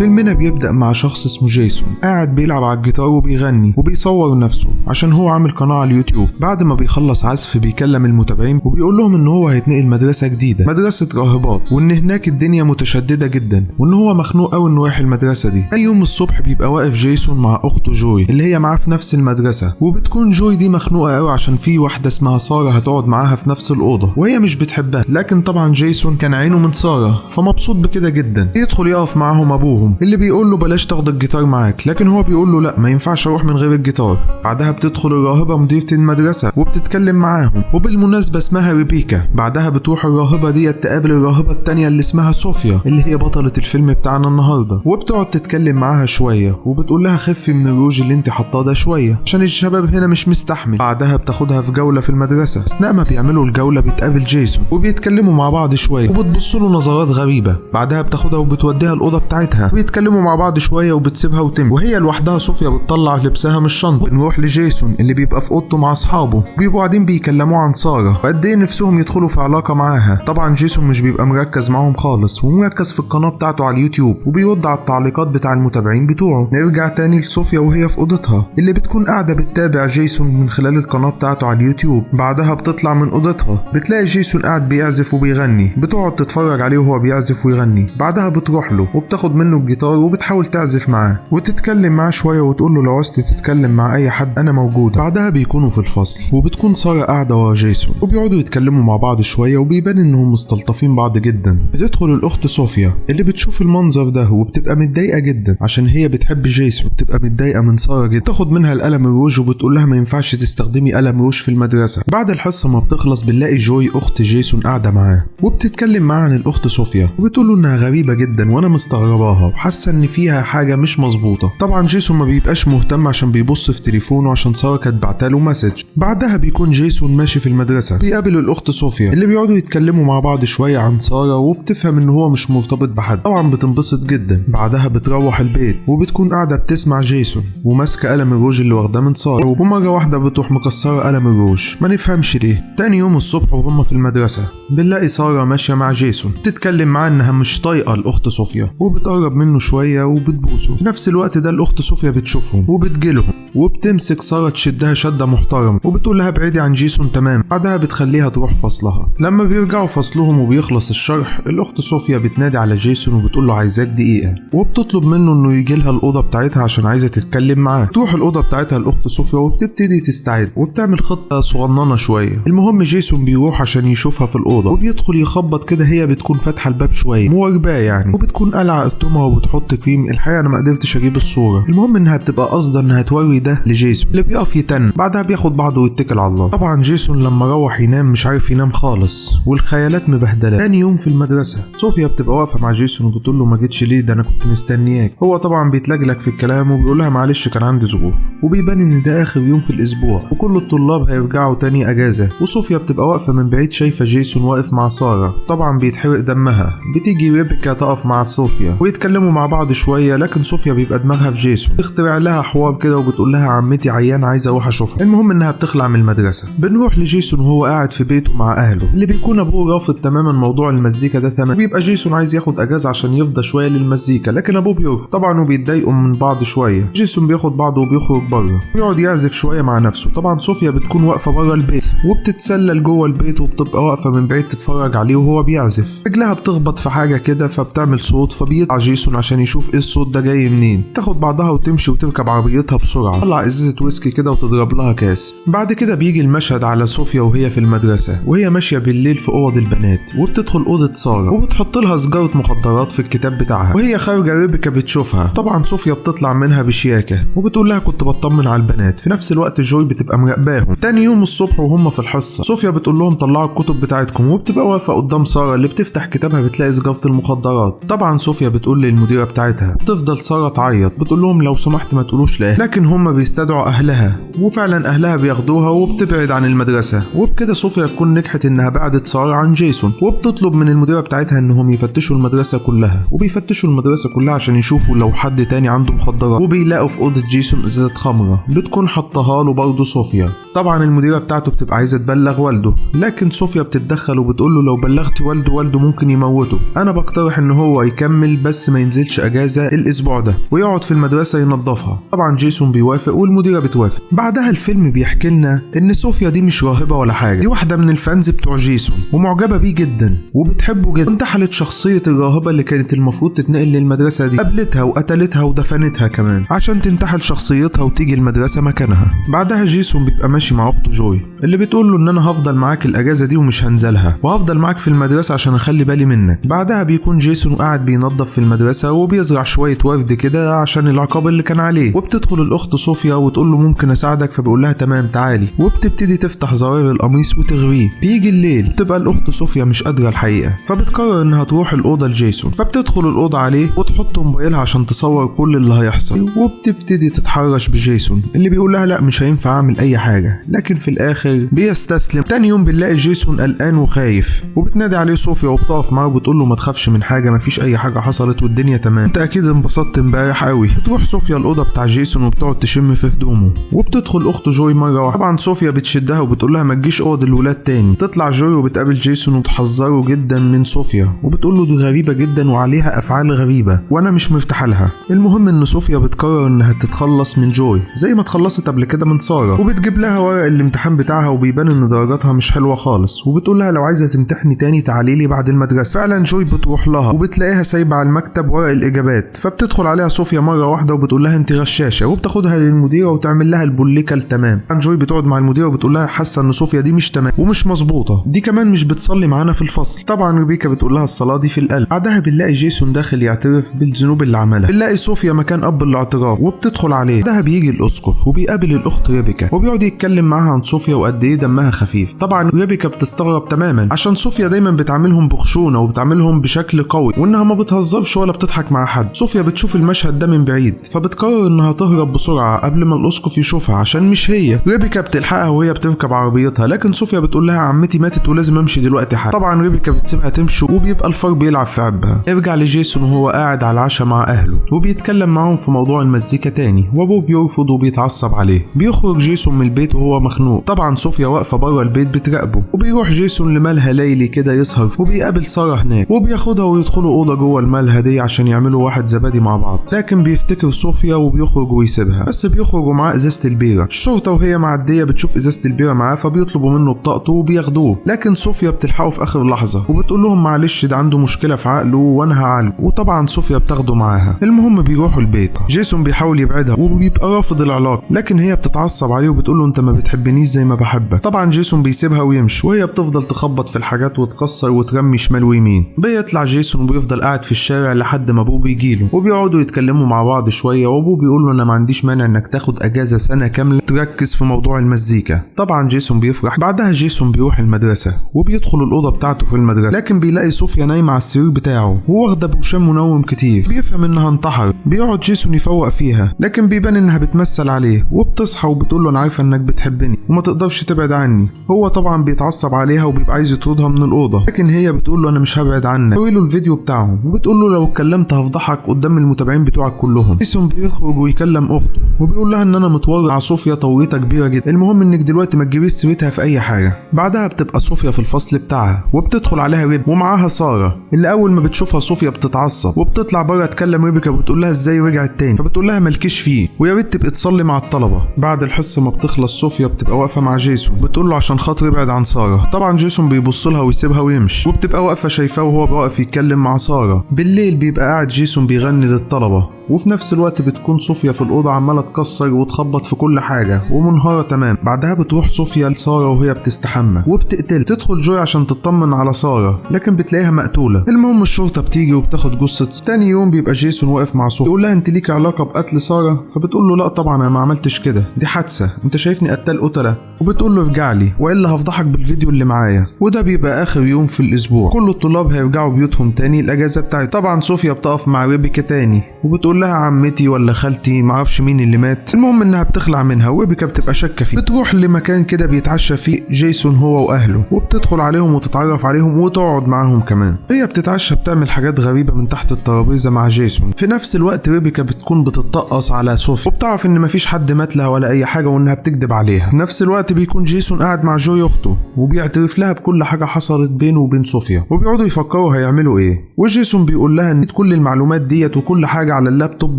فيلمنا بيبدأ مع شخص اسمه جيسون قاعد بيلعب على الجيتار وبيغني وبيصور نفسه عشان هو عامل قناة على اليوتيوب. بعد ما بيخلص عزف بيكلم المتابعين وبيقول لهم ان هو هيتنقل مدرسة جديدة، مدرسة راهبات، وان هناك الدنيا متشددة جدا وان هو مخنوق قوي انه رايح المدرسة دي. تاني يوم الصبح بيبقى واقف جيسون مع اخته جوي اللي هي معاه في نفس المدرسة، وبتكون جوي دي مخنوقة قوي عشان في واحدة اسمها سارة هتقعد معاها في نفس الأوضة وهي مش بتحبها. لكن طبعا جيسون كان عينه من سارة فمبسوط بكده جدا. يدخل يقف معاهم ابوهم اللي بيقول له بلاش تاخد الجيتار معاك، لكن هو بيقول له لا ما ينفعش اروح من غير الجيتار. بعدها بتدخل الراهبة مديرة المدرسة وبتتكلم معاهم، وبالمناسبة اسمها ريبيكا. بعدها بتروح الراهبة دي تقابل الراهبة التانية اللي اسمها صوفيا اللي هي بطلة الفيلم بتاعنا النهاردة، وبتقعد تتكلم معاها شوية وبتقول لها خفي من الروج اللي انت حطاه ده شوية عشان الشباب هنا مش مستحمل. بعدها بتاخدها في جولة في المدرسة. اثناء ما بيعملوا الجولة بتقابل جيسون وبيتكلموا مع بعض شوية وبتبص له نظرات غريبة. بعدها بتاخدها وبتوديها الأوضة بتاعتها وبيتكلموا مع بعض شوية وبتسيبها وتمشي، وهي لوحدها صوفيا بتطلع لبسها من الشنطة. بنروح لجيسون اللي بيبقى في اوضته مع اصحابه، بيبقوا قاعدين بيكلموا عن سارة وقد ايه نفسهم يدخلوا في علاقة معاها. طبعا جيسون مش بيبقى مركز معاهم خالص ومركز في القناة بتاعته على اليوتيوب وبيرد على التعليقات بتاع المتابعين بتوعه. نرجع تاني لصوفيا وهي في اوضتها اللي بتكون قاعدة بتتابع جيسون من خلال القناة بتاعته على اليوتيوب. بعدها بتطلع من اوضتها بتلاقي جيسون قاعد بيعزف وبيغني، بتقعد تتفرج عليه وهو بيعزف ويغني. بعدها بتروح له وبتاخد منه الجيتار وبتحاول تعزف معاه وتتكلم معاه شوية وتقول له لو عاوزت تتكلم مع اي حد انا موجود. بعدها بيكونوا في الفصل وبتكون سارة قاعدة ورا جيسون وبيقعدوا يتكلموا مع بعض شوية وبيبان انهم مستلطفين بعض جدا. بتدخل الاخت صوفيا اللي بتشوف المنظر ده وبتبقى متضايقة جدا عشان هي بتحب جيسون وبتبقى متضايقة من سارة جدا. تاخد منها القلم الروج وبتقول لها ما ينفعش تستخدمي قلم روج في المدرسة. بعد الحصة ما بتخلص بنلاقي جوي اخت جيسون قاعدة معاه وبتتكلم معاه عن الاخت صوفيا وبتقول له انها غريبة جدا وانا مستغرباها وحاسة ان فيها حاجة مش مظبوطة. طبعا جيسون ما بيبقاش مهتم عشان بيبص في تليفونه عشان سارة كانت بعتاله مسج. بعدها بيكون جيسون ماشي في المدرسة بيقابل الاخت صوفيا اللي بيقعدوا يتكلموا مع بعض شوية عن سارة وبتفهم ان هو مش مرتبط بحد. طبعا بتنبسط جدا. بعدها بتروح البيت وبتكون قاعدة بتسمع جيسون وماسكة قلم الروج اللي واخداه من سارة، ومرة واحدة بتروح مكسرة قلم الروج ما نفهمش ليه. تاني يوم الصبح وهم في المدرسة بنلاقي سارة ماشية مع جيسون تتكلم معاه انها مش طايقة الاخت صوفيا وبتقرب منه شوية وبتبوسه. في نفس الوقت ده الاخت صوفيا بتشوفهم وبتجيلهم وبتمسك سارة تشدها شدة محترمة وبتقول لها ابعدي عن جيسون تمام. بعدها بتخليها تروح فصلها. لما بيرجعوا فصلهم وبيخلص الشرح الاخت صوفيا بتنادي على جيسون وبتقول له عايزاك دقيقة وبتطلب منه انه يجي لها الاوضة بتاعتها عشان عايزة تتكلم معاه. تروح الاوضة بتاعتها الاخت صوفيا وبتبتدي تستعد وبتعمل خطة صغننة شوية. المهم جيسون بيروح عشان يشوفها في الاوضة وبيدخل يخبط كده، هي بتكون فاتحة الباب شوية مواجباه يعني وبتكون قلعة قطمها وبتحط كريم. الحقيقة انا ما قدرتش اجيب الصورة. المهم انها بتبقى قصدا انها توري ده لجيسون اللي بيقف يتن. بعدها بياخد بعضه ويتكل على الله. طبعا جيسون لما روح ينام مش عارف ينام خالص والخيالات مبهدله. تاني يوم في المدرسه صوفيا بتبقى واقفه مع جيسون وبتقول له ما جيتش ليه؟ ده انا كنت مستنياك. هو طبعا بيتلجلج في الكلام وبيقول لها معلش كان عندي ظروف. وبيبان ان ده اخر يوم في الاسبوع وكل الطلاب هيرجعوا تاني اجازه، وصوفيا بتبقى واقفه من بعيد شايفه جيسون واقف مع ساره. طبعا بيتحرق دمها. بتيجي ريبيكا تقف مع صوفيا ويتكلموا مع بعض شويه، لكن صوفيا بيبقى دماغها في جيسون. تخترع لها حوار كده وبتقول لها عمتي عيان عايزه اروح اشوفها. المهم انها بتخلع من المدرسه. بنروح لجيسون وهو قاعد في بيته مع اهله اللي بيكون ابوه رافض تماما موضوع المزيكا ده تماما. بيبقى جيسون عايز ياخد اجازه عشان يفضى شويه للمزيكا، لكن ابوه بيرفض طبعا وبيتضايقوا من بعض شويه. جيسون بياخد بعضه وبيخرج بره ويقعد يعزف شويه مع نفسه. طبعا صوفيا بتكون واقفه بره البيت وبتتسلل جوه البيت وبتبقى واقفه من بعيد تتفرج عليه وهو بيعزف. رجلها بتخبط في حاجه كده فبتعمل صوت، فبيطلع جيسون عشان يشوف ايه الصوت ده جاي منين. تاخد بعضها وتمشي وتركب عربيتها بسرعه، تطلع ازازه ويسكي كده وتضرب لها كاس. بعد كده بيجي المشهد على صوفيا وهي في المدرسه وهي ماشيه بالليل في اوض البنات وبتدخل اوضه ساره وبتحط لها سجاره مخدرات في الكتاب بتاعها. وهي خارجه ريبيكا بتشوفها. طبعا صوفيا بتطلع منها بشياكه وبتقول لها كنت بطمن على البنات. في نفس الوقت جوي بتبقى مراقباهم. تاني يوم الصبح وهم في الحصه صوفيا بتقول لهم طلعوا الكتب بتاعتكم، وبتبقى واقفه قدام ساره اللي بتفتح كتابها بتلاقي سجاره المخدرات. طبعا صوفيا بتقول للمديره بتاعتها. بتفضل ساره تعيط بتقول لهم لو سمحت ما تقولوش لاهلها، لكن هم بيستدعوا اهلها وفعلا اهلها بياخدوها وبتبعد عن المدرسه. وبكده صوفيا تكون نجحت انها بعدت ساره عن جيسون، وبتطلب من المديره بتاعتها انهم يفتشوا المدرسه كلها. وبيفتشوا المدرسه كلها عشان يشوفوا لو حد تاني عنده مخدرات، وبيلاقوا في اوضه جيسون ازازه خمره بتكون حطها له برضه صوفيا. طبعا المديره بتاعته بتبقى عايزه تبلغ والده، لكن صوفيا بتتدخل وبتقول له لو بلغتي والده ممكن يموته. انا بقترح ان هو يكمل بس ما ينزلش اجازه الاسبوع ده ويقعد في المدرسه ينظفها. طبعا جيسون بيوافق والمديره بتوافق. بعدها الفيلم بيحكي لنا ان صوفيا دي مش راهبه ولا حاجه، دي واحده من الفانز بتوع جيسون ومعجبه بيه جدا وبتحبه جدا، وانتحلت شخصيه الراهبه اللي كانت المفروض تتنقل للمدرسه دي، قابلتها وقتلتها ودفنتها كمان عشان تنتحل شخصيتها وتيجي المدرسه مكانها. بعدها جيسون بيبقى ماشي مع اخته جوي اللي بتقول له ان انا هفضل معاك الاجازه دي ومش هنزلها، وهفضل معاك في المدرسه عشان اخلي بالي منك. بعدها بيكون جيسون قاعد بينظف في المدرسه وبيزرع شويه ورد كده عشان العقاب اللي كان عليه، وبتدخل الاخت صوفيا وتقول له ممكن اساعدك، فبيقول لها تمام تعالي، وبتبتدي تفتح زراير القميص وتغويه. بيجي الليل بتبقى الاخت صوفيا مش قادره الحقيقه، فبتقرر انها تروح الاوضه لجيسون، فبتدخل الاوضه عليه وتحط موبايلها عشان تصور كل اللي هيحصل، وبتبتدي تتحرش بجيسون اللي بيقول لها لا مش هينفع اعمل اي حاجه، لكن في الاخر بيستسلم. تاني يوم بنلاقي جيسون قلقان وخايف، وبتنادي عليه صوفيا وبتقف معاه وبتقول له ما تخافش من حاجه، مفيش اي حاجه حصلت والدنيا تمام، انت اكيد انبسطت امبارح قوي. بتروح صوفيا الاوضه بتاع جيسون وبتقعد تشم في هدومه، وبتدخل اخته جوي مره واحده. طبعا صوفيا بتشدها وبتقول لها ما تجيش اوض الولاد تاني. تطلع جوي وبتقابل جيسون وتحذره جدا من صوفيا، وبتقول له دي غريبه جدا وعليها افعال غريبه وانا مش مرتاحه لها. المهم ان صوفيا بتقرر انها تتخلص من جوي زي ما اتخلصت قبل كده من ساره، وبتجيب لها ورق الامتحان بتاعها وبيبان ان درجاتها مش حلوه خالص، وبتقول لها لو عايزه تمتحني تاني تعالي لي بعد المدرسه. فعلا جوي بتروح لها وبتلاقيها سايبه على المكتب ورق الاجابات، فبتدخل عليها صوفيا مره واحده وبتقول لها انت غشاشه، وبتاخدها للمديره وتعمل لها البوليكه التمام. جوي بتقعد مع المديره وبتقول لها حاسه ان صوفيا دي مش تمام ومش مظبوطه، دي كمان مش بتصلي معانا في الفصل. طبعا ريبيكا بتقول لها الصلاه دي في القلب. بعدها بنلاقي جيسون داخل يعترف بالذنوب اللي عملها، بنلاقي صوفيا مكان اب الاعتراف وبتدخل عليه. بعدها بيجي الاسقف وبيقابل الاخت ريبيكا وبيقعد يتكلم معاها عن صوفيا وقد ايه دمها خفيف. طبعا ريبيكا بتستغرب تماما عشان صوفيا دايما بتعاملهم بخشونه وبتعاملهم بشكل قوي وانها ما بتهزرش ولا بتضحك مع حد. صوفيا بتشوف المشهد ده من بعيد فبتقرر انها تهرب بسرعه قبل ما الاسقف يشوفها عشان مش هي. ريبيكا بتلحقها وهي بتركب عربيتها، لكن صوفيا بتقول لها عمتي ماتت ولازم امشي دلوقتي حالا. طبعا ريبيكا بتسيبها تمشي وبيبقى الفار بيلعب في عبها. يرجع لجيسون وهو قاعد على العشاء مع اهله وبيتكلم معاهم في موضوع المزيكا تاني، وابوه بيرفض وبيتعصب عليه. بيخرج جيسون من البيت وهو مخنوق. طبعا صوفيا واقفه بره البيت بتراقبه، وبيروح جيسون لملهى ليلي كده يسهر، وبيقابل ساره هناك وبياخدها ويدخلوا اوضه جوه الملهى دي عشان يعملوا واحد زبادي مع بعض، لكن بيفتكر صوفيا وبيخرج ويسيبها، بس بيخرجوا معاه ازازه البيره. الشرطه وهي معديه بتشوف ازازه البيره معاه فبيطلبوا منه بطاقته وبياخدوه، لكن صوفيا بتلحقه في اخر لحظه وبتقول لهم معلش ده عنده مشكله في عقله وانا هعالجه، وطبعا صوفيا بتاخده معاها. المهم بيروحوا البيت. جيسون بيحاول يبعدها وبيبقى رافض العلاقه، لكن هي بتتعصب عليه وبتقول له انت ما بتحبنيش زي ما بحبك. طبعا جيسون بيسيبها ويمشي وهي بتفضل تخبط في الحاجات وتكسر وترمي شمال ويمين. بيطلع جيسون وبيفضل قاعد في الشارع لحد ما ابوه بيجيله وبيقعدوا يتكلموا مع بعض شويه، وابوه بيقول له انا ما عنديش مانع انك تاخد اجازه سنه كامله تركز في موضوع المزيكا. طبعا جيسون بيفرح. بعدها جيسون بيروح المدرسه وبيدخل الاوضه بتاعته في المدرسه، لكن بيلاقي صوفيا نايمه على السرير بتاعه وواخده برشام منوم كتير. بيفهم انها انتحرت. بيقعد جيسون يفوق فيها، لكن بيبان انها بتمثل عليه وبتصحى وبتقول له انا عارفه انك بتحبني وما تقدرش تبعد عني. هو طبعا بيتعصب عليها وبيبقى عايز يطردها من الاوضه، لكن هي بتقول له انا مش هبعد عنك. بيقول له الفيديو بتاعهم وبتقول له لو اتكلمت هفضحك قدام المتابعين بتوعك كلهم. جيسون بيخرج ويكلم اخته وبيقول لها ان انا متورط مع صوفيا توريطه كبيره جدا، المهم انك دلوقتي ما تجيبيش سيرتها في اي حاجه. بعدها بتبقى صوفيا في الفصل بتاعها وبتدخل عليها ريبيكا ومعاها ساره اللي اول ما بتشوفها صوفيا بتتعصب وبتطلع بره تكلم ريبيكا وبتقول لها ازاي رجعت تاني، فبتقول لها مالكيش فيه ويا ريت تبقى تصلي مع الطلبه. بعد الحصه ما بتخلص صوفيا بتبقى واقفه مع جيسون بتقول له عشان خاطر ابعد عن ساره. طبعا جيسون بيبص لها ويسيبها ويمشي، وبتبقى واقفه شايفاه وهو واقف يتكلم مع ساره. بالليل بيبقى قاعد جيسون بيغني للطلبه، وفي نفس الوقت بتكون صوفيا في الأوضة عمالة تكسر وتخبط في كل حاجة ومنهارة تمام. بعدها بتروح صوفيا لسارة وهي بتستحمى وبتقتل. تدخل جوي عشان تطمن على سارة لكن بتلاقيها مقتولة. المهم الشرطة بتيجي وبتاخد جثة. تاني يوم بيبقى جيسون واقف مع صوفيا يقول لها انت ليك علاقة بقتل سارة، فبتقول له لا طبعا انا ما عملتش كده، دي حادثة، انت شايفني قتال قتلة. وبتقول له ارجع لي والا هفضحك بالفيديو اللي معايا. وده بيبقى اخر يوم في الاسبوع، كل الطلاب هيرجعوا بيوتهم تاني الاجازة بتاعتهم. طبعا صوفيا بتقف مع ريبيكا تاني وبتقول لها عمتي ولا خالتي معرفش مين اللي مات. المهم انها بتخلع منها وريبيكا بتبقى شاكه فيه. بتروح لمكان كده بيتعشى فيه جيسون هو واهله وبتدخل عليهم وتتعرف عليهم وتقعد معاهم كمان. هي بتتعشى بتعمل حاجات غريبه من تحت الترابيزه مع جيسون. في نفس الوقت ريبيكا بتكون بتتطقص على صوفيا وبتعرف ان مفيش حد مات لها ولا اي حاجه وانها بتكذب عليها. في نفس الوقت بيكون جيسون قاعد مع جوي اخته وبيعترف لها بكل حاجه حصلت بينه وبين صوفيا، وبيقعدوا يفكروا هيعملوا ايه. وجيسون بيقول لها ان بتفيد كل المعلومات ديت وكل حاجة على اللابتوب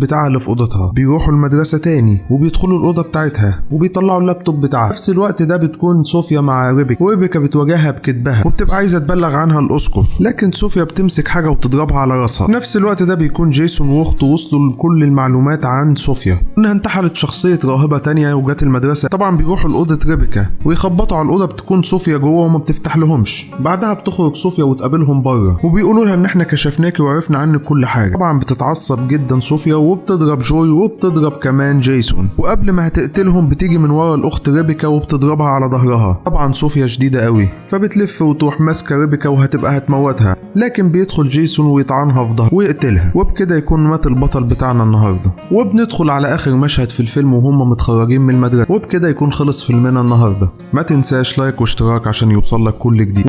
بتاعها اللي في اوضتها. بيروحوا المدرسة تاني وبيدخلوا الأوضة بتاعتها وبيطلعوا اللابتوب بتاعها. نفس الوقت ده بتكون صوفيا مع ريبيكا، وريبيكا بتواجهها بكدبها وبتبقى عايزة تبلغ عنها الأسقف، لكن صوفيا بتمسك حاجة وتضربها على راسها. في نفس الوقت ده بيكون جيسون واخته وصلوا لكل المعلومات عن صوفيا، انها انتحلت شخصية راهبة تانية وجات المدرسة. طبعا بيروحوا لأوضة ريبيكا ويخبطوا على الأوضة، بتكون صوفيا جوه وما بتفتح لهمش. بعدها بتخرج صوفيا وتقابلهم بره وبيقولوا لها ان احنا كشفناكي وعرفنا عنك كل حاجة. طبعا بتتعصب جدا صوفيا وبتضرب جوي وبتضرب كمان جيسون، وقبل ما هتقتلهم بتيجي من ورا الأخت ريبيكا وبتضربها على ظهرها. طبعا صوفيا شديدة قوي فبتلف وتروح ماسكة ريبيكا وهتبقى هتموتها، لكن بيدخل جيسون ويطعنها في ظهرها ويقتلها، وبكده يكون مات البطل بتاعنا النهارده. وبندخل على آخر مشهد في الفيلم وهم متخرجين من المدرسة، وبكده يكون خلص فيلمنا النهارده. ما تنساش لايك واشتراك عشان يوصلك كل جديد.